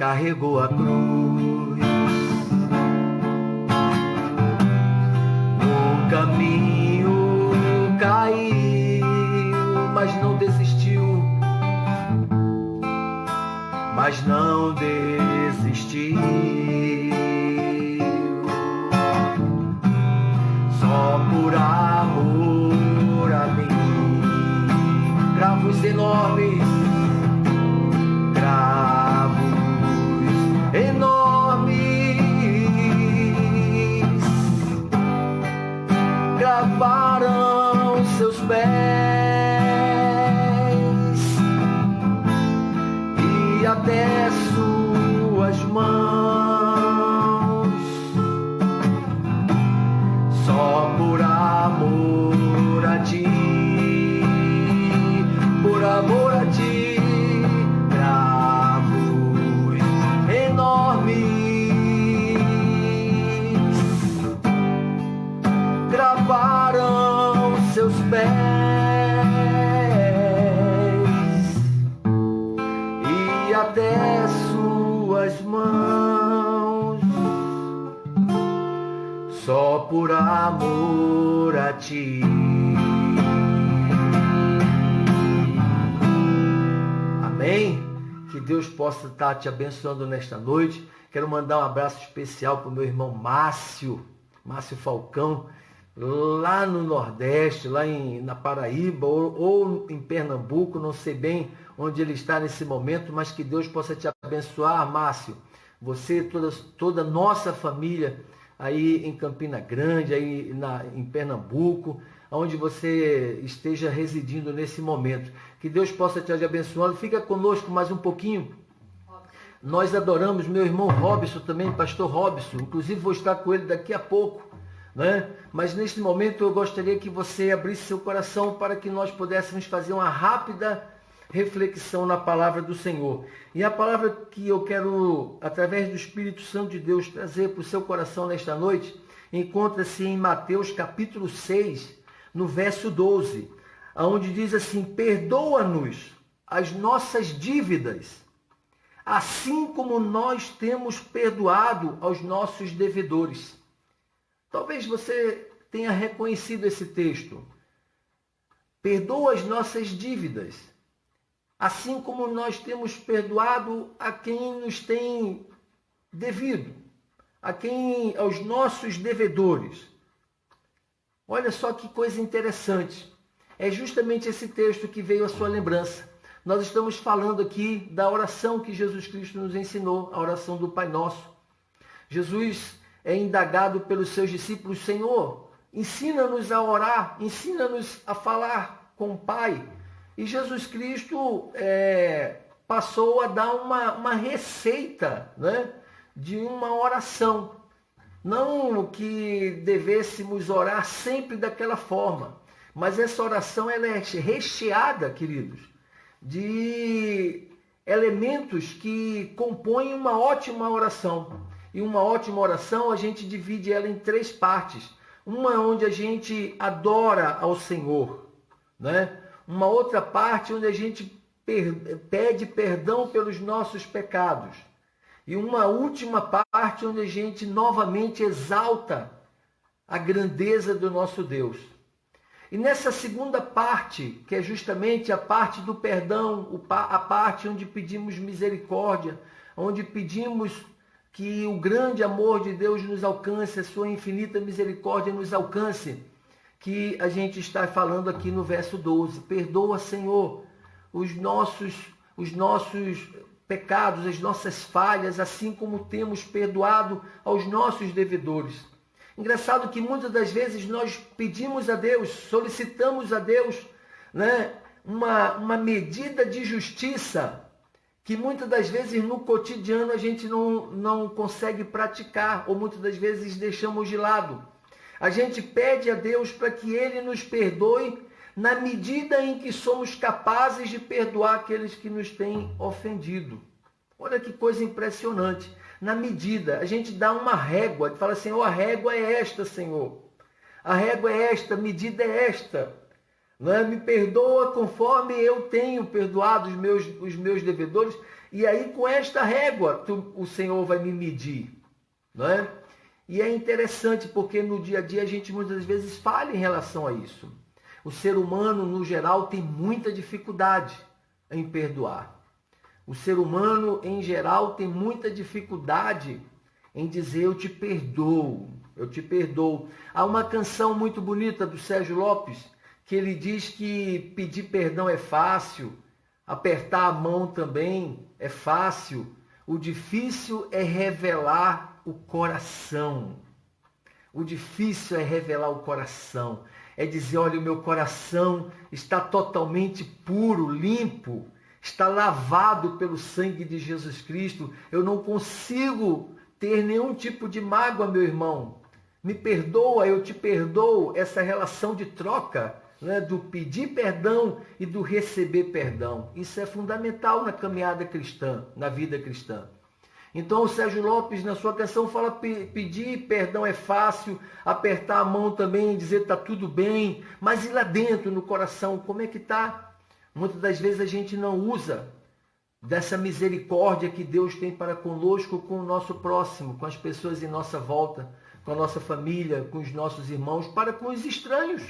carregou a cruz. No caminho caiu, mas não desistiu. Mas não desistiu. Só por amor a mim. Cravos enormes, cravos enormes, cravaram seus pés e até suas mãos. Só por amor a ti, por amor a ti, cravos enormes cravaram seus pés e até suas mãos. Só por amor a ti. Amém? Que Deus possa estar te abençoando nesta noite. Quero mandar um abraço especial para o meu irmão Márcio Falcão, lá no Nordeste, lá na Paraíba ou em Pernambuco, não sei bem onde ele está nesse momento, mas que Deus possa te abençoar, Márcio. Você, toda a nossa família aí em Campina Grande, aí em Pernambuco, onde você esteja residindo nesse momento. Que Deus possa te abençoando. Fica conosco mais um pouquinho. Nós adoramos meu irmão Robson também, pastor Robson. Inclusive vou estar com ele daqui a pouco, né? Mas neste momento eu gostaria que você abrisse seu coração para que nós pudéssemos fazer uma rápida reflexão na palavra do Senhor. E a palavra que eu quero, através do Espírito Santo de Deus, trazer para o seu coração nesta noite, encontra-se em Mateus capítulo 6, no verso 12, onde diz assim: perdoa-nos as nossas dívidas, assim como nós temos perdoado aos nossos devedores. Talvez você tenha reconhecido esse texto. Perdoa as nossas dívidas, assim como nós temos perdoado a quem nos tem devido, aos nossos devedores. Olha só que coisa interessante. É justamente esse texto que veio à sua lembrança. Nós estamos falando aqui da oração que Jesus Cristo nos ensinou, a oração do Pai Nosso. Jesus é indagado pelos seus discípulos: Senhor, ensina-nos a orar, ensina-nos a falar com o Pai. E Jesus Cristo passou a dar uma receita, né, de uma oração. Não que devêssemos orar sempre daquela forma, mas essa oração ela é recheada, queridos, de elementos que compõem uma ótima oração. E uma ótima oração a gente divide ela em 3 partes. Uma onde a gente adora ao Senhor, né? Uma outra parte onde a gente pede perdão pelos nossos pecados. E uma última parte onde a gente novamente exalta a grandeza do nosso Deus. E nessa segunda parte, que é justamente a parte do perdão, a parte onde pedimos misericórdia, onde pedimos que o grande amor de Deus nos alcance, a sua infinita misericórdia nos alcance, que a gente está falando aqui no verso 12. Perdoa, Senhor, os nossos pecados, as nossas falhas, assim como temos perdoado aos nossos devedores. Engraçado que muitas das vezes nós pedimos a Deus, solicitamos a Deus, né, uma medida de justiça que muitas das vezes no cotidiano a gente não consegue praticar, ou muitas das vezes deixamos de lado. A gente pede a Deus para que Ele nos perdoe na medida em que somos capazes de perdoar aqueles que nos têm ofendido. Olha que coisa impressionante. Na medida, a gente dá uma régua, fala assim: a régua é esta, Senhor. A régua é esta, a medida é esta. não é? Me perdoa conforme eu tenho perdoado os meus devedores. E aí com esta régua o Senhor vai me medir, não é? E é interessante porque no dia a dia a gente muitas vezes falha em relação a isso. O ser humano, no geral, tem muita dificuldade em perdoar. O ser humano, em geral, tem muita dificuldade em dizer eu te perdoo, eu te perdoo. Há uma canção muito bonita do Sérgio Lopes que ele diz que pedir perdão é fácil, apertar a mão também é fácil, o difícil é revelar o coração. O difícil é revelar o coração, é dizer, olha, o meu coração está totalmente puro, limpo, está lavado pelo sangue de Jesus Cristo, eu não consigo ter nenhum tipo de mágoa, meu irmão. Me perdoa, eu te perdoo, essa relação de troca, né, do pedir perdão e do receber perdão. Isso é fundamental na caminhada cristã, na vida cristã. Então o Sérgio Lopes, na sua canção, fala pedir perdão é fácil, apertar a mão também, dizer está tudo bem, mas e lá dentro, no coração, como é que está? Muitas das vezes a gente não usa dessa misericórdia que Deus tem para conosco, com o nosso próximo, com as pessoas em nossa volta, com a nossa família, com os nossos irmãos, para com os estranhos.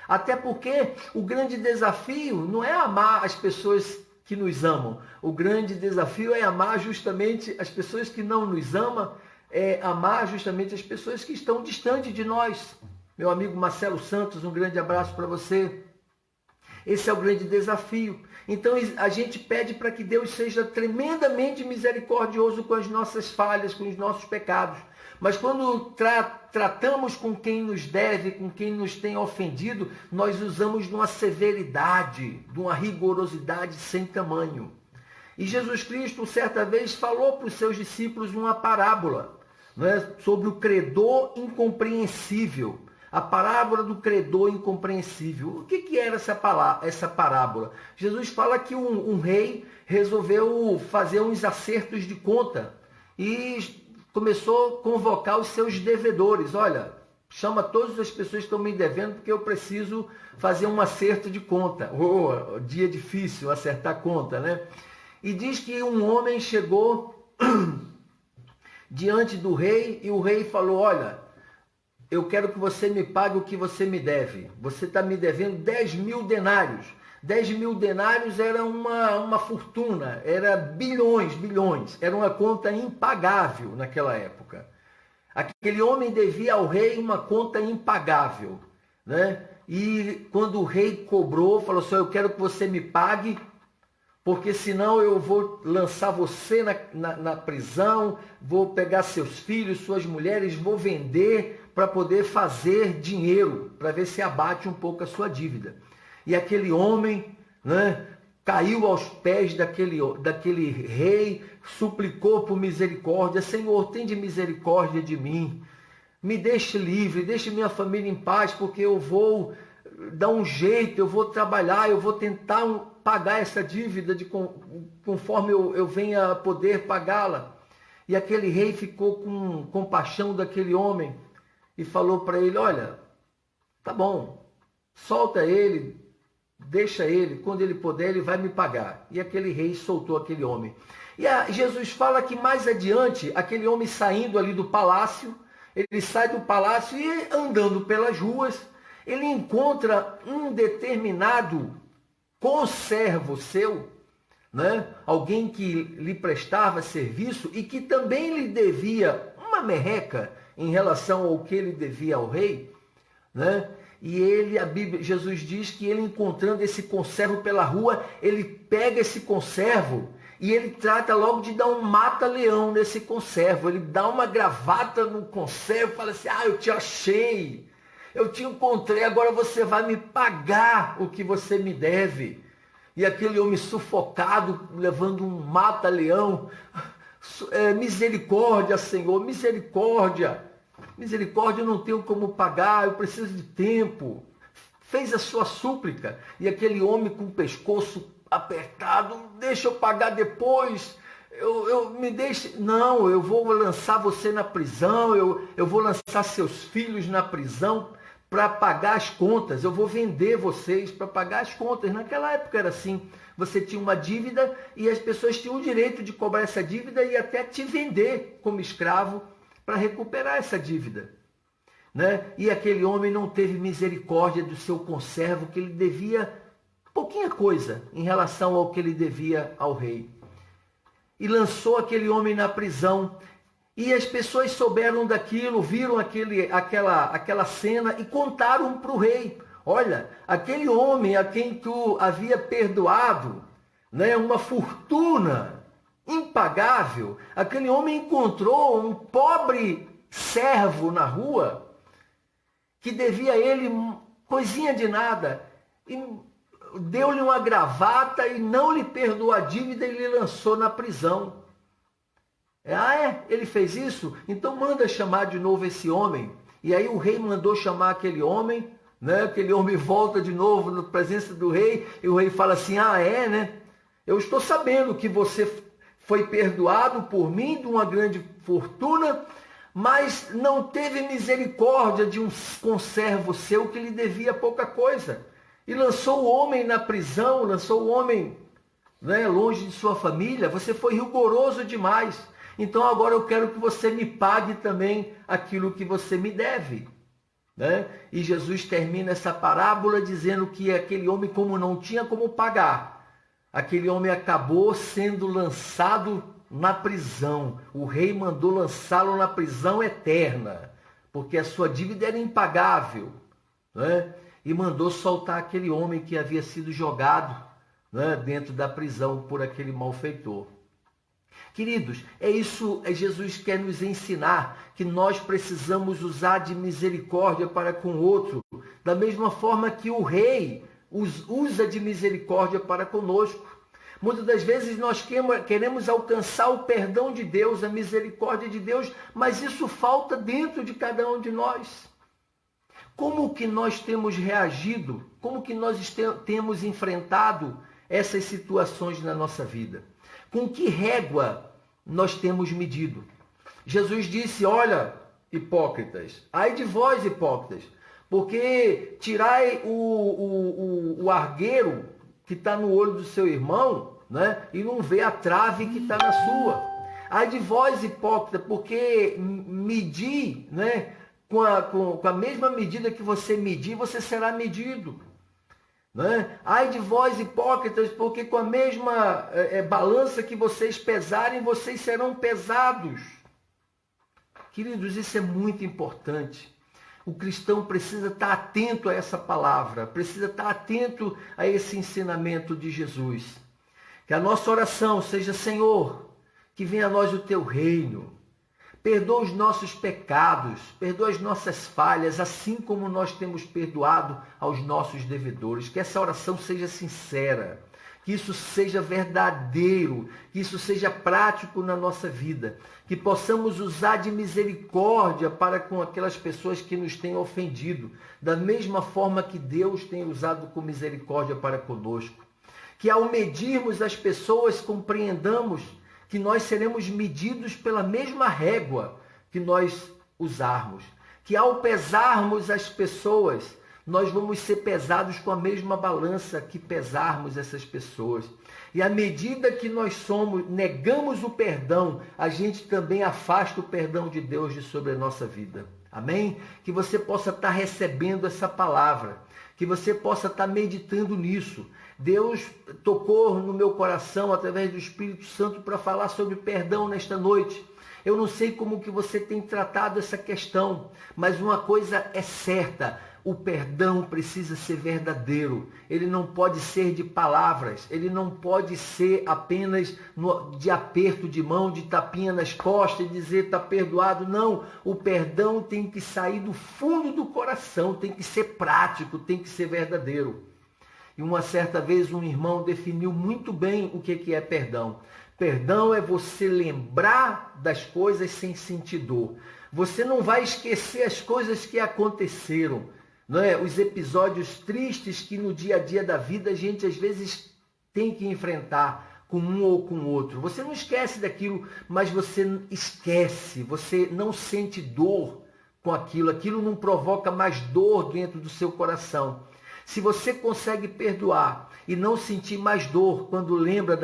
Até porque o grande desafio não é amar as pessoas que nos amam. O grande desafio é amar justamente as pessoas que não nos amam, é amar justamente as pessoas que estão distantes de nós. Meu amigo Marcelo Santos, um grande abraço para você. Esse é o grande desafio. Então a gente pede para que Deus seja tremendamente misericordioso com as nossas falhas, com os nossos pecados. Mas quando tratamos com quem nos deve, com quem nos tem ofendido, nós usamos de uma severidade, de uma rigorosidade sem tamanho. E Jesus Cristo, certa vez, falou para os seus discípulos uma parábola, né, sobre o credor incompreensível. A parábola do credor incompreensível. O que era essa parábola? Jesus fala que um rei resolveu fazer uns acertos de conta e começou a convocar os seus devedores. Olha, chama todas as pessoas que estão me devendo porque eu preciso fazer um acerto de conta. Oh, dia difícil acertar conta, né? E diz que um homem chegou diante do rei e o rei falou, olha, eu quero que você me pague o que você me deve. Você está me devendo 10.000 denários. 10.000 denários era uma fortuna, era bilhões. Era uma conta impagável naquela época. Aquele homem devia ao rei uma conta impagável, né? E quando o rei cobrou, falou assim, eu quero que você me pague, porque senão eu vou lançar você na prisão, vou pegar seus filhos, suas mulheres, vou vender para poder fazer dinheiro, para ver se abate um pouco a sua dívida. E aquele homem, né, caiu aos pés daquele rei, suplicou por misericórdia, Senhor, tende misericórdia de mim, me deixe livre, deixe minha família em paz, porque eu vou dar um jeito, eu vou trabalhar, eu vou tentar pagar essa dívida conforme eu venha poder pagá-la. E aquele rei ficou com compaixão daquele homem e falou para ele, olha, tá bom, solta ele, deixa ele, quando ele puder ele vai me pagar. E aquele rei soltou aquele homem. E Jesus fala que mais adiante, aquele homem saindo ali do palácio, ele sai do palácio e andando pelas ruas, ele encontra um determinado conservo seu, né? Alguém que lhe prestava serviço e que também lhe devia uma merreca em relação ao que ele devia ao rei, né? E Jesus diz que ele, encontrando esse conservo pela rua, ele pega esse conservo e ele trata logo de dar um mata-leão nesse conservo. Ele dá uma gravata no conservo e fala assim, eu te achei, eu te encontrei, agora você vai me pagar o que você me deve. E aquele homem sufocado, levando um mata-leão, misericórdia, Senhor, misericórdia. Misericórdia, eu não tenho como pagar, eu preciso de tempo. Fez a sua súplica. E aquele homem com o pescoço apertado, deixa eu pagar depois. Me deixe. Não, eu vou lançar você na prisão, eu vou lançar seus filhos na prisão para pagar as contas, eu vou vender vocês para pagar as contas. Naquela época era assim, você tinha uma dívida e as pessoas tinham o direito de cobrar essa dívida e até te vender como escravo para recuperar essa dívida. Né? E aquele homem não teve misericórdia do seu conservo, que ele devia pouquinha coisa em relação ao que ele devia ao rei. E lançou aquele homem na prisão. E as pessoas souberam daquilo, viram aquela cena e contaram para o rei. Olha, aquele homem a quem tu havia perdoado, né, uma fortuna impagável, aquele homem encontrou um pobre servo na rua que devia a ele coisinha de nada, e deu-lhe uma gravata e não lhe perdoou a dívida e lhe lançou na prisão. Ele fez isso? Então manda chamar de novo esse homem. E aí o rei mandou chamar aquele homem, né? Aquele homem volta de novo na presença do rei, e o rei fala assim, né? Eu estou sabendo que você foi perdoado por mim de uma grande fortuna, mas não teve misericórdia de um conservo seu que lhe devia pouca coisa. E lançou o homem na prisão, lançou o homem, né, longe de sua família. Você foi rigoroso demais. Então agora eu quero que você me pague também aquilo que você me deve. Né? E Jesus termina essa parábola dizendo que aquele homem, como não tinha como pagar, aquele homem acabou sendo lançado na prisão. O rei mandou lançá-lo na prisão eterna, porque a sua dívida era impagável, né? E mandou soltar aquele homem que havia sido jogado, né, dentro da prisão por aquele malfeitor. Queridos, Jesus quer nos ensinar que nós precisamos usar de misericórdia para com o outro, da mesma forma que o rei usa de misericórdia para conosco. Muitas das vezes nós queremos alcançar o perdão de Deus, a misericórdia de Deus, mas isso falta dentro de cada um de nós. Como que nós temos reagido? Como que nós temos enfrentado essas situações na nossa vida? Com que régua nós temos medido? Jesus disse, olha, hipócritas, ai de vós, hipócritas, porque tirai o argueiro que está no olho do seu irmão, né, e não vê a trave que está na sua. Ai de vós, hipócrita, porque medir, né, com a mesma medida que você medir, você será medido. Né? Ai de vós, hipócritas, porque com a mesma balança que vocês pesarem, vocês serão pesados. Queridos, isso é muito importante. O cristão precisa estar atento a essa palavra, precisa estar atento a esse ensinamento de Jesus. Que a nossa oração seja, Senhor, que venha a nós o teu reino. Perdoa os nossos pecados, perdoa as nossas falhas, assim como nós temos perdoado aos nossos devedores. Que essa oração seja sincera, que isso seja verdadeiro, que isso seja prático na nossa vida. Que possamos usar de misericórdia para com aquelas pessoas que nos têm ofendido, da mesma forma que Deus tem usado com misericórdia para conosco. Que ao medirmos as pessoas, compreendamos que nós seremos medidos pela mesma régua que nós usarmos. Que ao pesarmos as pessoas, nós vamos ser pesados com a mesma balança que pesarmos essas pessoas. E à medida que nós negamos o perdão, a gente também afasta o perdão de Deus de sobre a nossa vida. Amém? Que você possa estar recebendo essa palavra, que você possa estar meditando nisso. Deus tocou no meu coração através do Espírito Santo para falar sobre perdão nesta noite. Eu não sei como que você tem tratado essa questão, mas uma coisa é certa, o perdão precisa ser verdadeiro. Ele não pode ser de palavras, ele não pode ser apenas de aperto de mão, de tapinha nas costas e dizer está perdoado. Não, o perdão tem que sair do fundo do coração, tem que ser prático, tem que ser verdadeiro. E uma certa vez um irmão definiu muito bem o que é perdão. Perdão é você lembrar das coisas sem sentir dor. Você não vai esquecer as coisas que aconteceram, não é? Os episódios tristes que no dia a dia da vida a gente às vezes tem que enfrentar com um ou com outro. Você não esquece daquilo, mas você esquece, você não sente dor com aquilo. Aquilo não provoca mais dor dentro do seu coração. Se você consegue perdoar e não sentir mais dor quando lembra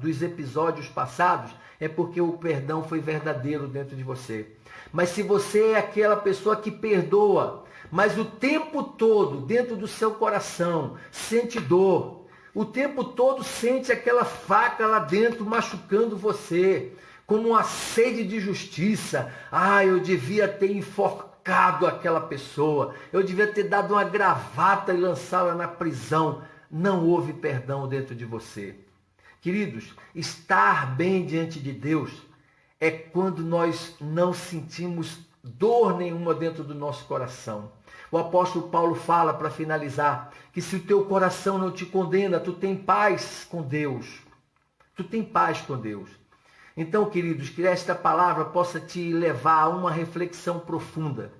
dos episódios passados, é porque o perdão foi verdadeiro dentro de você. Mas se você é aquela pessoa que perdoa, mas o tempo todo dentro do seu coração sente dor, o tempo todo sente aquela faca lá dentro machucando você, como uma sede de justiça. Eu devia ter enforcado aquela pessoa, eu devia ter dado uma gravata e lançá-la na prisão. Não houve perdão dentro de você. Queridos, estar bem diante de Deus é quando nós não sentimos dor nenhuma dentro do nosso coração. O apóstolo Paulo fala, para finalizar, que se o teu coração não te condena, tu tem paz com Deus. Tu tem paz com Deus. Então, queridos, que esta palavra possa te levar a uma reflexão profunda.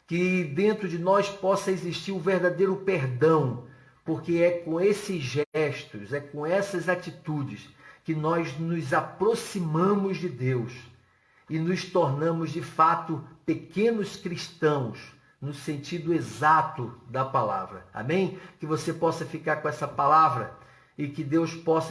Que dentro de nós possa existir o verdadeiro perdão, porque é com esses gestos, é com essas atitudes que nós nos aproximamos de Deus e nos tornamos, de fato, pequenos cristãos, no sentido exato da palavra. Amém? Que você possa ficar com essa palavra e que Deus possa